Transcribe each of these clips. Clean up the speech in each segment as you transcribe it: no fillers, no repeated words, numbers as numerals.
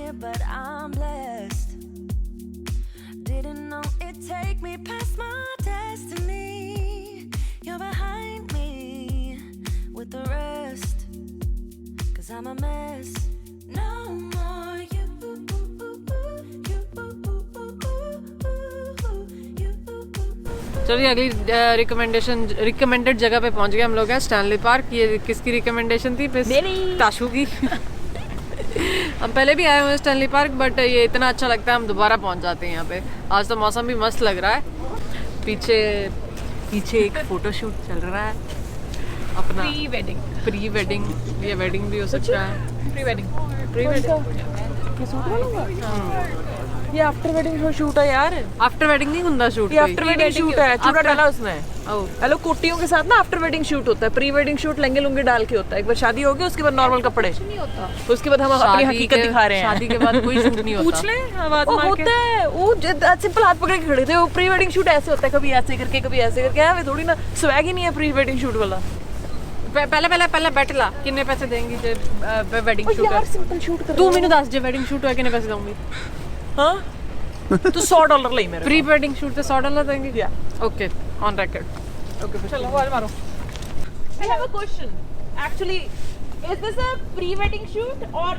here, but I'm blessed. Didn't know it'd take me past my destiny. You're behind me with the rest, 'cause I'm a mess. No more you. चलिए अगली recommended जगह पे पहुंच गए हम लोग हैं, स्टैनली पार्क। ये किसकी रिकमेंडेशन थी? मेरी, ताशू की। हम पहले भी आए हुए हैं स्टैनली पार्क, बट ये इतना अच्छा लगता है हम दोबारा पहुंच जाते हैं यहाँ पे। आज तो मौसम भी मस्त लग रहा है। पीछे एक फोटोशूट चल रहा है अपना, प्री वेडिंग। ये वेडिंग भी हो सकता है, प्री वेडिंग। ये आफ्टर वेडिंग शूट है यार। आफ्टर वेडिंग नहीं ਹੁੰਦਾ शूट, ये आफ्टर वेडिंग शूट है। चूड़ा डाला उसने। हेलो, कोटियों के साथ ना आफ्टर वेडिंग शूट होता है। प्री वेडिंग शूट लहंगे लुंगे डाल के होता है। एक बार शादी होगी उसके बाद नॉर्मल कपड़े नहीं होता, उसके बाद हम अपनी हकीकत दिखा रहे हैं। शादी के बाद कोई शूट नहीं होता। पूछ ले, आवाज मार के। होता है वो सिंपल हाथ पकड़ के खड़े थे। वो प्री वेडिंग शूट ऐसे होता है, कभी ऐसे करके कभी ऐसे करके। है थोड़ी ना स्वैग ही नहीं है प्री वेडिंग शूट वाला। पहले बैठ ला, कितने पैसे देंगी जे वेडिंग शूट है? सिंपल शूट कर। तू मेनू दस जे वेडिंग शूट है कितने पैसे दूंगी? हां तो $100 ले मेरे। प्री वेडिंग शूट पे $100 देंगे? या ओके, ऑन रिकॉर्ड। ओके चलो आवाज मारो। I have a question. Actually, is this a pre-wedding shoot or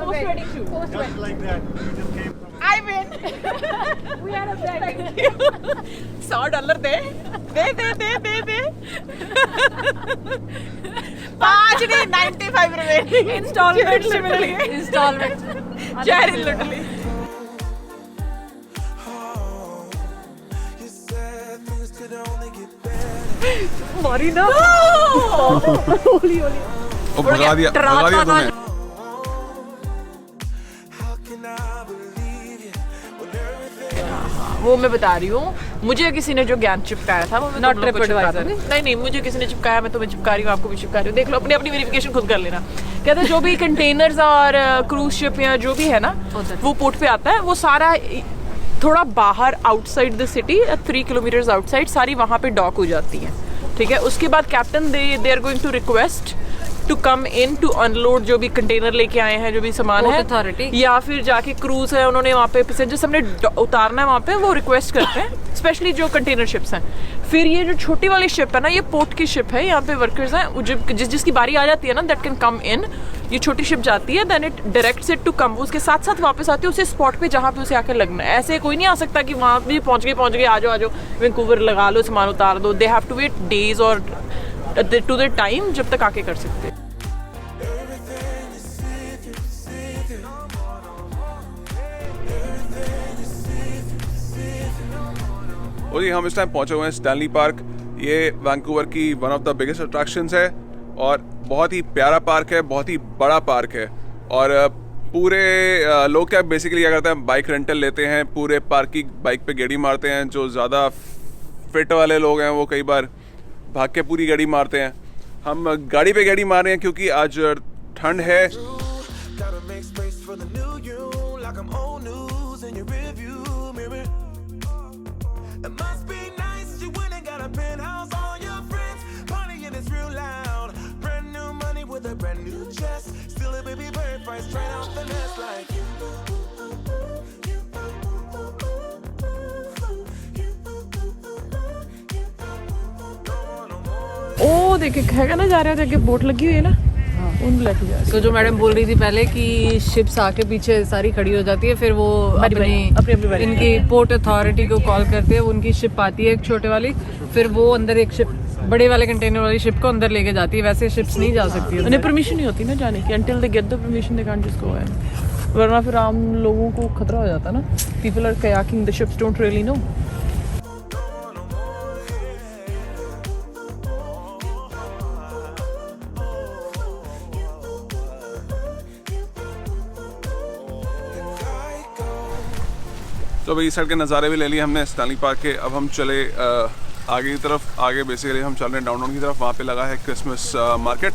post-wedding shoot? Just like that. We just came from. I win. We are a friend. Thank you. $100 दे। 5 नहीं 95 remaining. Installment से मिलेंगे। Installment Jerry literally. मारी ना। होली ओ भगा दिया तूने। वो मैं बता रही हूँ, मुझे किसी ने जो ज्ञान चिपकाया था वो मैं Not तुम लोगों को TripAdvisor। चिपका दूंगी। नहीं, मुझे किसी ने चिपकाया, मैं तुम्हें चिपका रही हूँ, आपको भी चिपका रही हूँ। देख लो, अपनी अपनी वेरिफिकेशन खुद कर लेना। कहते हैं जो भी कंटेनर्स और क्रूज शिप या जो भी है ना, वो पोर्ट पे आता है, वो सारा थोड़ा बाहर outside the city 3 kilometres outside सारी वहाँ पे डॉक हो जाती है। ठीक है, उसके बाद captain they are going to request to come in to unload जो भी कंटेनर लेके आए हैं, जो भी सामान है, अथॉरिटी या फिर जाके क्रूज है, उन्होंने वहाँ पे पैसेंजर्स हमने उतारना है वहाँ पे, वो रिक्वेस्ट करते हैं, स्पेशली जो कंटेनर शिप्स हैं। फिर ये जो छोटी वाली शिप है ना, ये पोर्ट की शिप है, यहाँ पे वर्कर्स हैं, जिसकी बारी आ जाती है ना, दैट कैन कम इन। ये छोटी शिप जाती है, then it directs it to come, उसके साथ साथ वापस आती है उसे स्पॉट पे जहाँ पे उसे आकर लगना है। ऐसे कोई नहीं आ सकता कि वहाँ भी पहुँच गए आ जाओ वैंकूवर लगा लो, सामान उतार दो। They have to wait days और टू द टाइम जब तक आके कर सकते हैं। और ये हम इस टाइम पहुंचे हुए हैं स्टैनली पार्क। ये वैंकूवर की one of the biggest attractions है और बहुत ही प्यारा पार्क है, बहुत ही बड़ा पार्क है। और पूरे लोग क्या बेसिकली क्या करते हैं, बाइक रेंटल लेते हैं, पूरे पार्क की बाइक पे गेड़ी मारते हैं। जो ज़्यादा फिट वाले लोग हैं वो कई बार भाग के पूरी गाड़ी मारते हैं। हम गाड़ी पे गाड़ी मार रहे हैं क्योंकि आज ठंड है। ओ देखे हैगा ना, जा रहे थे, बोट लगी हुई है ना, उन लेके जा। तो जो मैडम बोल रही थी पहले कि शिप्स आके पीछे सारी खड़ी हो जाती है, फिर वो अपनी इनकी पोर्ट अथॉरिटी को कॉल करते हैं, उनकी शिप आती है एक छोटे वाली, फिर वो अंदर एक शिप बड़े वाले कंटेनर वाली शिप को अंदर लेके जाती है। वैसे शिप्स नहीं जा सकती, उन्हें परमिशन नहीं होती ना जाने की, until they get the permission they can't just go in, वरना फिर आम लोगों को खतरा हो जाता ना। People are kayaking, the ships don't really know. तो भाई इस साइड के नज़ारे भी ले लिए हमने स्टैनली पार्क के। अब हम चले आगे की तरफ। आगे बेसिकली हम चल रहे हैं डाउनटाउन की तरफ। वहाँ पे लगा है क्रिसमस मार्केट।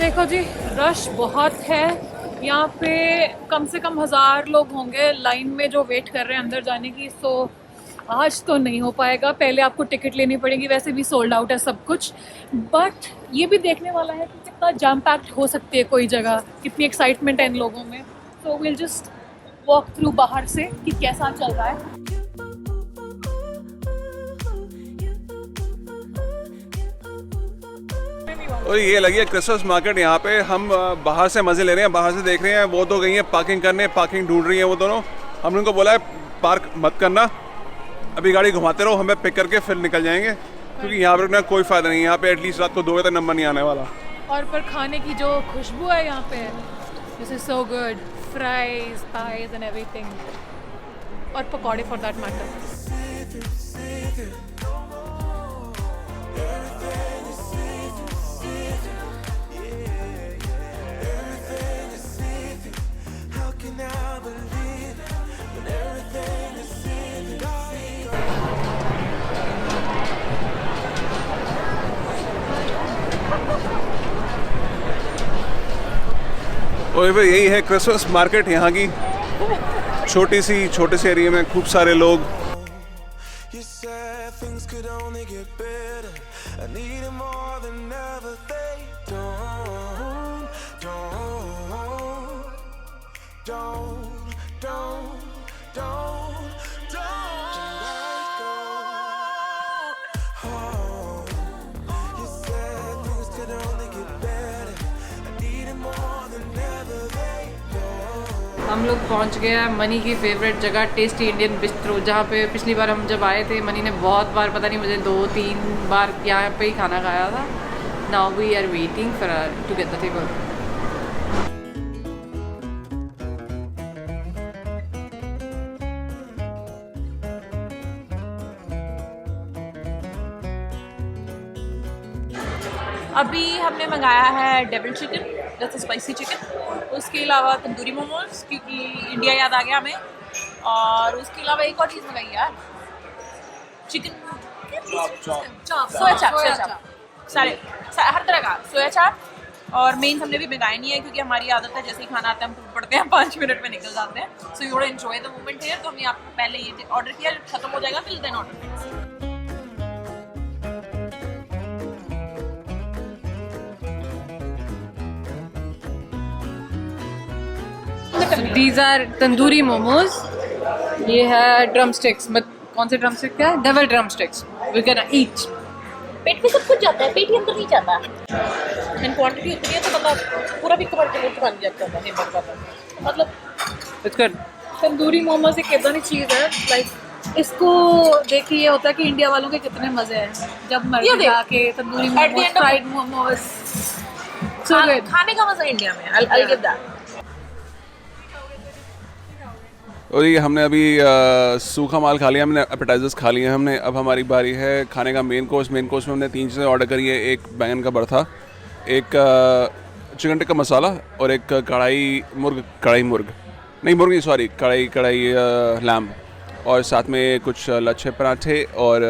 देखो जी, रश बहुत है यहाँ पे कम से कम 1000 लोग होंगे लाइन में जो वेट कर रहे हैं अंदर जाने की। सो आज तो नहीं हो पाएगा, पहले आपको टिकट लेनी पड़ेगी, वैसे भी सोल्ड आउट है सब कुछ। बट ये भी देखने वाला है कि कितना जैम पैक्ड हो सकती है कोई जगह, कितनी एक्साइटमेंट है इन लोगों में। So will just walk through बाहर से कि कैसा चल रहा है। और ये लगी है क्रिसमस मार्केट। यहाँ पे हम बाहर से मजे ले रहे हैं, बाहर से देख रहे हैं। वो तो गई हैं पार्किंग करने, पार्किंग ढूंढ रही हैं वो दोनों। हमने उनको बोला है पार्क मत करना, अभी गाड़ी घुमाते रहो, हमें पिक करके फिर निकल जाएंगे, क्योंकि यहाँ पे रुकना कोई फायदा नहीं है। यहाँ पे एटलीस्ट रात को 2 बजे तक नंबर नहीं आने वाला। और पर खाने की जो खुशबू है यहाँ पे, this is so good, fries, pies and everything, और पकौड़े फॉर दैट मैटर। और फिर यही है क्रिसमस मार्केट यहाँ की, छोटे से एरिया में खूब सारे लोग। You said things could only get better. I need it more than ever. They You said things could only get better. I need it more than ever. They हम लोग पहुंच गए हैं मनी की फेवरेट जगह टेस्टी इंडियन बिस्ट्रो, जहाँ पे पिछली बार हम जब आए थे मनी ने बहुत बार, पता नहीं मुझे 2-3 बार यहाँ पे ही खाना खाया था। Now we are waiting for to get the table. अभी हमने मंगाया है devil chicken, that's spicy chicken. उसके अलावा तंदूरी मोमोज, क्योंकि इंडिया याद आ गया हमें। और उसके अलावा एक और चीज़ मंगाई यार, चिकन सोया चाप, सारे हर तरह का सोया चाप। और मेन हमने भी मंगाया नहीं है, क्योंकि हमारी आदत है जैसे ही खाना आता है हम टूट पड़ते हैं, 5 मिनट में निकल जाते हैं। So you want to enjoy the moment here, तो हमने आपको पहले ये ऑर्डर किया, जब खत्म हो जाएगा फिर then order. These are tandoori momos. ये है ड्रम स्टिक्स, कौन से ड्रम स्टिक है? Double drumsticks. We can each. पेट में सब कुछ जाता है, पेट के अंदर नहीं जाता। एंड क्वांटिटी उतनी है तो मतलब पूरा भी कवर के लिए बन जाता है, नहीं बन पाता। मतलब इट्स गुड। तंदूरी मोमोज एक ऐसा चीज़ है, लाइक इसको देखिए ये होता है कि इंडिया वालों के कितने मजे हैं जब मर्जी आके tandoori momos, fried momos, so good. खाने का मजा इंडिया में, I'll give that। और ये हमने अभी सूखा माल खा लिया, हमने एपेटाइजर्स खा लिए हमने। अब हमारी बारी है खाने का मेन कोर्स। मेन कोर्स में हमने 3 चीज़ें ऑर्डर करी है। एक बैंगन का भरता, एक चिकन टिक्का मसाला और एक कढ़ाई लैम्ब, और साथ में कुछ लच्छे पराठे और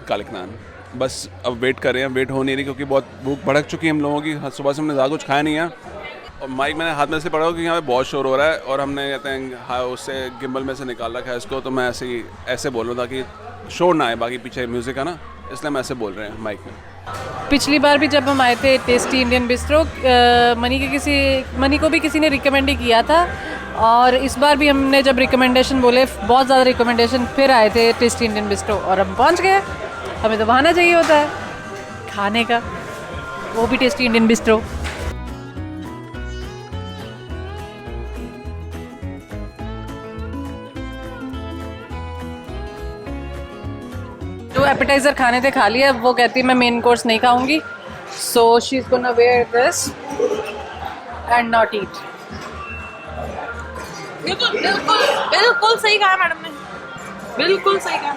कालिक नान। बस अब वेट कर रहे हैं, वेट हो नहीं रही क्योंकि बहुत भूख भड़क चुकी है हम लोगों की। सुबह से हमने ज़्यादा कुछ खाया नहीं है। और माइक मैंने हाथ में से पड़ा कि यहाँ पे बहुत शोर हो रहा है, और हमने कहते हैं हाँ उससे गिम्बल में से निकाल रखा है इसको, तो मैं ऐसे बोल रहा था कि शोर ना आए, बाकी पीछे म्यूज़िक है ना, इसलिए हम ऐसे बोल रहे हैं माइक में। पिछली बार भी जब हम आए थे टेस्टी इंडियन बिस्ट्रो, मनी को भी किसी ने रिकमेंड ही किया था, और इस बार भी हमने जब रिकमेंडेशन बोले, बहुत ज़्यादा रिकमेंडेशन, फिर आए थे टेस्टी इंडियन बिस्ट्रो और हम पहुँच गए। हमें तो बहाना चाहिए होता है खाने का, वो भी टेस्टी इंडियन बिस्ट्रो। जो एपेटाइजर खाने थे खा लिया, वो कहती है मैं मेन कोर्स नहीं खाऊंगी, so she is gonna wear this and not eat. बिल्कुल सही कहा मैडम ने, बिल्कुल सही कहा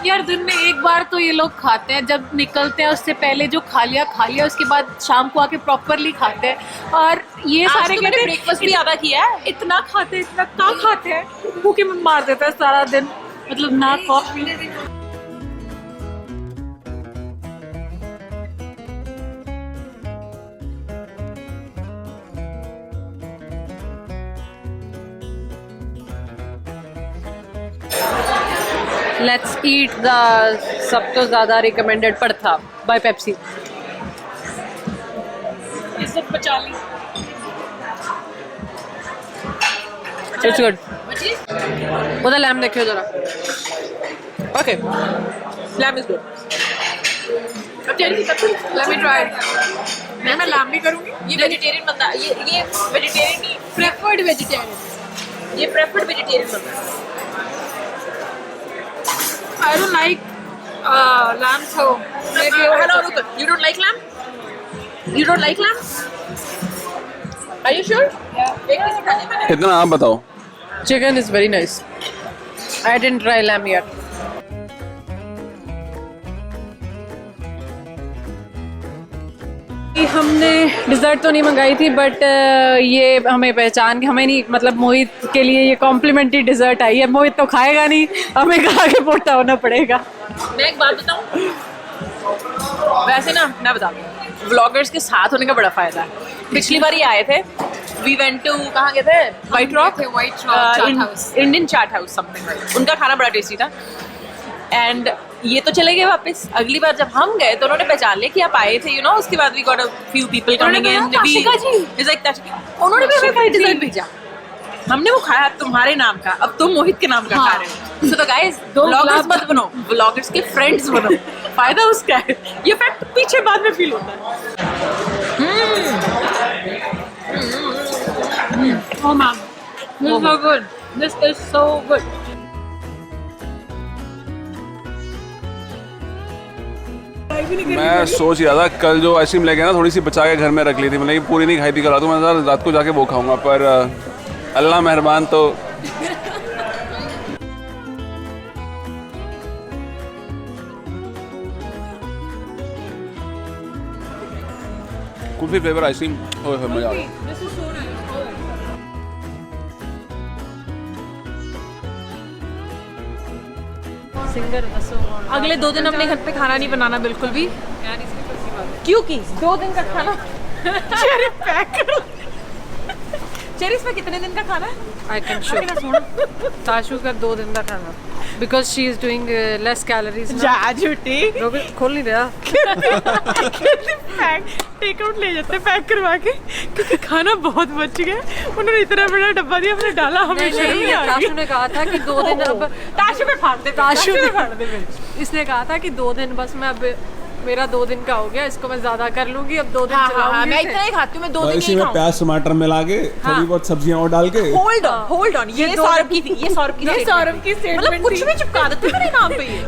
यार। दिन में एक बार तो ये लोग खाते हैं, जब निकलते हैं उससे पहले जो खा लिया, उसके बाद शाम को आके प्रॉपरली खाते हैं। और ये सारे कहते हैं ब्रेकफास्ट भी आधा किया है। इतना कहाँ खाते हैं, भूखे में मार देता है सारा दिन, मतलब ना coffee. Let's eat the sub तो ज़्यादा रिकमेंडेड पड़था बाय पेप्सी. ये सब बचा ली. It's good. उधर लैम देखियो जरा. Okay, lamb is good. अब चलिए लेट मी ट्राई. मैं लैम भी करूँगी. ये वेजिटेरियन बनता है. ये वेजिटेरियन नहीं, प्रेफर्ड वेजिटेरियन. ये प्रेफर्ड वेजिटेरियन बनता है. I don't like lamb, so maybe Hello, Ruka. You don't like lamb? You don't like lamb? Are you sure? Yeah. एक पीस उठा दे मैंने. कितना आप बताओ. Chicken is very nice. I didn't try lamb yet. हमने dessert तो नहीं मंगाई थी बट ये हमें पहचान के हमें नहीं मतलब मोहित के लिए ये कॉम्प्लीमेंट्री डिज़र्ट आई है. मोहित तो खाएगा नहीं, हमें खा के मोटा होना पड़ेगा. मैं एक बात बताऊं, वैसे ना मैं बताती हूँ, व्लॉगर्स के साथ होने का बड़ा फायदा है. पिछली बार ये आए थे, वी वेंट टू कहाँ गए थे? White Rock. White Rock Chat House. Indian chaat house something. उनका खाना बड़ा टेस्टी था. एंड ये तो चले गए वापस. अगली बार जब हम गए तो उन्होंने पहचान लिया कि आप आए थे, यू नो. उसके बाद we got a few people coming in. Tashika ji. Is like that. उन्होंने भी हमें डिज़र्ट भेजा. हमने वो खाया तुम्हारे नाम का, अब तुम मोहित के नाम का खा रहे हो. सो तो गाइस, व्लॉगर्स मत बनो, व्लॉगर्स के फ्रेंड्स बनो. फायदा उसका है. ये फैक्ट पीछे बाद में फील होता है. Oh man, this is so good. This is so good. मैं सोच रहा था कल जो आइसक्रीम लेके ना थोड़ी सी बचा के घर में रख ली थी. मैंने पूरी नहीं खाई थी कल. तो मैं रात को जाके वो खाऊंगा. पर अल्लाह मेहरबान. तो कुल्फी फ्लेवर आइसक्रीम. ओह मजा आ गया. This is so nice. Singer अगले 2 दिन अपने घर पे खाना नहीं बनाना बिल्कुल भी. क्योंकि 2 दिन का खाना चेरी पैक करो. चेरी इसमें कितने दिन का खाना है? I can show. ताशु का 2 दिन का खाना because she is doing less calories. झूठी. खोल नहीं रहा. पैक टेक आउट ले जाते पैक करवा के, क्योंकि खाना बहुत बच गया. उन्होंने इतना बड़ा डब्बा दिया, हमने डाला. हमें शर्म नहीं आ रही. ताशु ने कहा था कि 2 दिन अब ताशु में फाड़ दे. ताशु में ने फाड़ दे. इसने कहा था कि 2 दिन बस मैं अब मेरा 2 दिन का हो गया, इसको मैं ज्यादा कर लूंगी. अब 2 दिन हाँ, चलाऊंगी. मैं इतना ही खाती हूँ. मैं 2 दिन इसी ही में खाऊं. प्याज टमाटर मिला के थोड़ी बहुत सब्जियां और डाल के. Hold on. ये सौरभ की थी. ये सौरभ की statement. मतलब कुछ भी चिपका देते मेरे नाम पे. ये